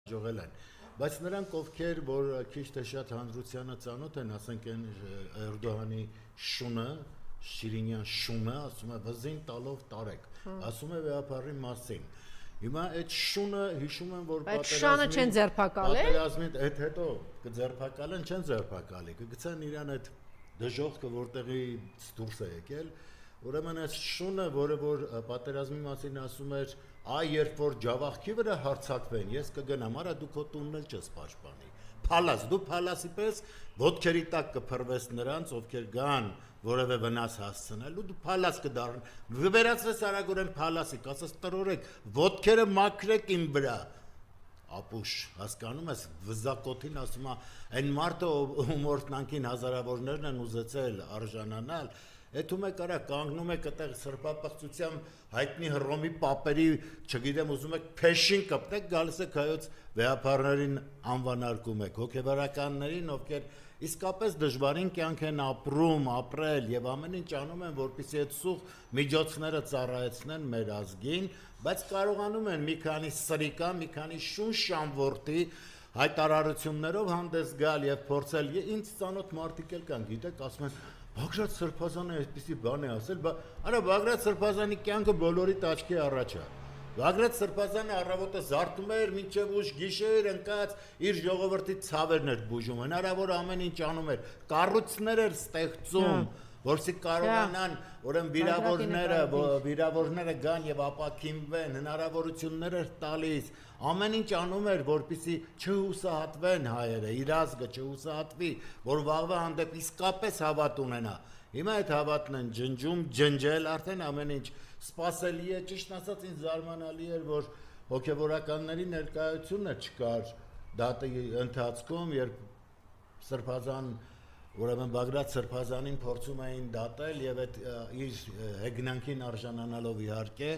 Ժողել են, բայց նրանք ովքեր, որ քիչ թե շատ հանրությանը ծանոթ են, ասենք այն Էրդողանի շունը, Շիրինյան շունը, ասում է վզին տալով տարեք, ասում է վեհապարի մասին։ Հիմա այդ շունը հիշում են, որ պատերազմին այդ հետո կձերբակալեն, չեն ձերբակալի, կգցեն իրան այդ դժողքը, որտեղի դուրս է եկել, ուրեմն այս շունը, որը որ պատերազմի մասին ասում էր, այ երբ որ ջավախքի վրա հարցակվեն, ես կգնամ, արա դու քո տունն էլ չես պաշտպանի։ Փալաս, դու փալասի պես ոտքերի տակ կփռվես նրանց, ովքեր գան որևէ վնաս հասցնելու, դու փալաս կդառնաս, վերածվես արագորեն փալասի, կասես տրորեք, ոտքերը մաքրեք իմ վրա։ Ապուշ, հասկանում ես, վզակոթին ասում է, այն մարդը, ում օրտնանքին հազարավորներն են ուզեցել արժանանալ, Էթում եք արա կանգնում եք այդտեղ սրբապղծությամբ հայտնի Հռոմի պապերի, չգիտեմ, ուզում եք փեշին կպնեք, գալիս եք հայոց վեհապարներին անվանարկում եք, հոգևորականներին, ովքեր իսկապես դժվարին կյանք են ապրում, ապրել եւ ամեն ինչ անում են, որպեսզի այդ սուղ միջոցները ծառայեցնեն մեր ազգին, բայց կարողանում են մի քանի սրիկա, մի քանի շուն շամվորտի հայտարարություններով հանդես գալ եւ փորձել ինձ ծանոթ մարդիկ էլ կան, գիտեք, ասում են Բագրատ Սրբազանը այսպիսի բան է ասել, արա Բագրատ Սրբազանի կյանքը բոլորիդ աչքի առաջ է։ Բագրատ Սրբազանը առավոտը զարթում էր, մինչև ուշ գիշեր ընկած իր ժողովրդի ցավերն էր բուժում, հնարավոր ամեն ինչ անում էր, կառույցներ էր ստեղծում, որսի կարողանան ուրեմն վիրավորները գան եւ ապաքինվեն, հնարավորություններ էր տալիս, ամեն ինչ անում էր, որպեսզի չհուսահատվեն հայերը, իր ազգը չհուսահատվի, որ վաղվա հանդեպ իսկապես հավատ ունենա։ Հիմա այդ հավատն են ջնջում, ջնջել, արդեն ամեն ինչ սпасելի է, ճիշտ ասած ինձ զարմանալի էր, որ հոգևորականների ներկայությունը չկար դատի ընթացքում, երբ Սրբազան Ուրեմն Բագրատ Սրբազանին փորձում էին դատել եւ այդ իր հեգնանքին արժանանալով իհարկե